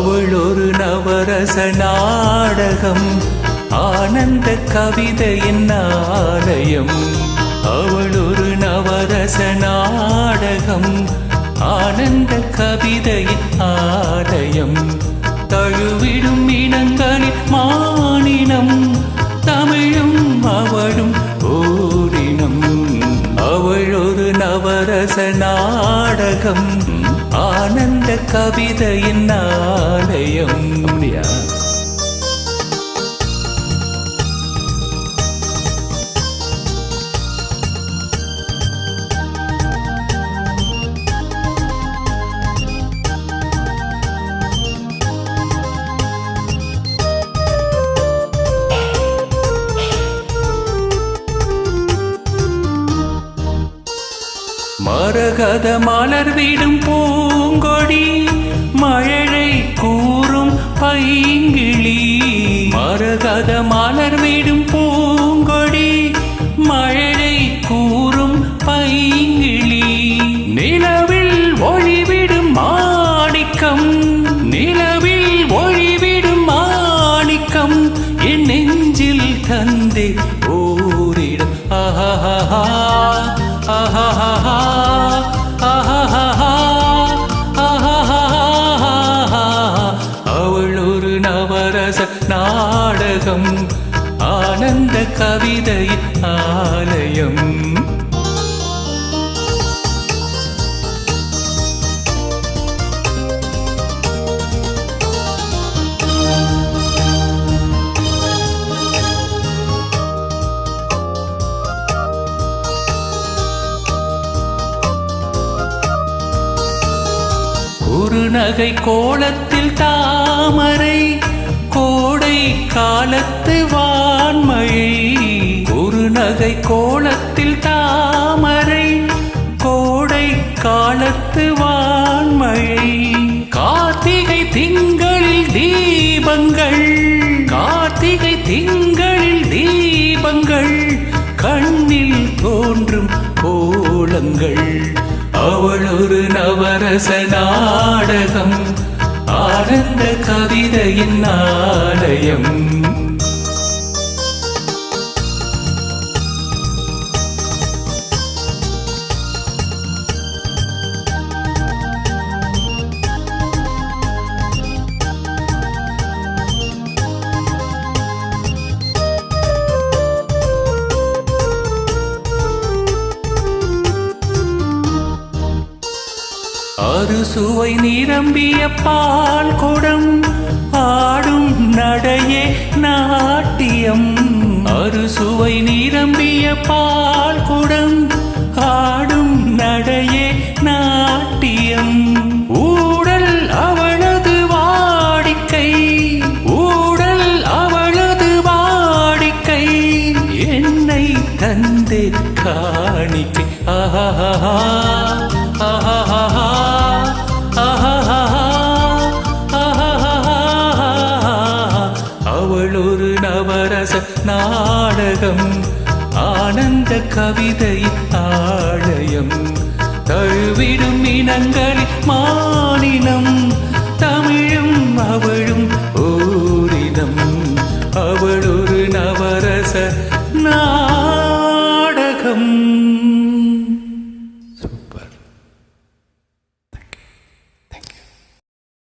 அவள் ஒரு நவரச நாடகம், ஆனந்த கவிதையின் ஆலயம். அவள் ஒரு நவரச நாடகம், ஆனந்த கவிதையின் ஆலயம். தழுவிடும் இனங்களின் மானினம், தமிழும் அவளும் ஓரினம். அவள் ஒரு நவரச நாடகம், ஆனந்த கவிதையின் ஆலயம். அப்படியா? மரகத மலர்விடும் பூங்கொடி, மழலை கூறும் பைங்கிளி. மரகத மலர்விடும் பூங்கொடி, மழலை கூறும் பைங்கிளி. நிலவில் ஒளிவிடும் மாணிக்கம், நிலவில் ஒளிவிடும் மாணிக்கம். என் நெஞ்சில் தந்தே ஓரிடம். ஆஹா அவள் ஒரு நவரச நாடகம், ஆனந்த கவிதையின் ஆலயம். ஒரு நகை கோலத்தில் தாமரை, கோடை காலத்து வான்மழை. ஒரு நகை கோலத்தில் தாமரை, கோடை காலத்து வான்மழை. கார்த்திகை திங்களில் தீபங்கள், கார்த்திகை திங்களில் தீபங்கள். கண்ணில் தோன்றும் கோலங்கள். அவள் ஒரு நவரச நாடகம், ஆனந்த கவிதையின் ஆலயம். அறுசுவை நிரம்பிய பால் குடம், ஆடும் நடையே நாட்டியம். அறுசுவை நிரம்பிய பால் குடம், ஆடும் நடையே நாட்டியம். ஊடல் அவளது வாடிக்கை, ஊடல் அவளது வாடிக்கை. என்னை தந்தே காணிக்கை. ஆஹா அவள் ஒரு நவரச நாடகம், ஆனந்த கவிதையின் ஆலயம். தழுவிடும் இனங்களின் மானினம், தமிழும் அவளும் ஓரினம். அவள் ஒரு நவரச நாடகம்.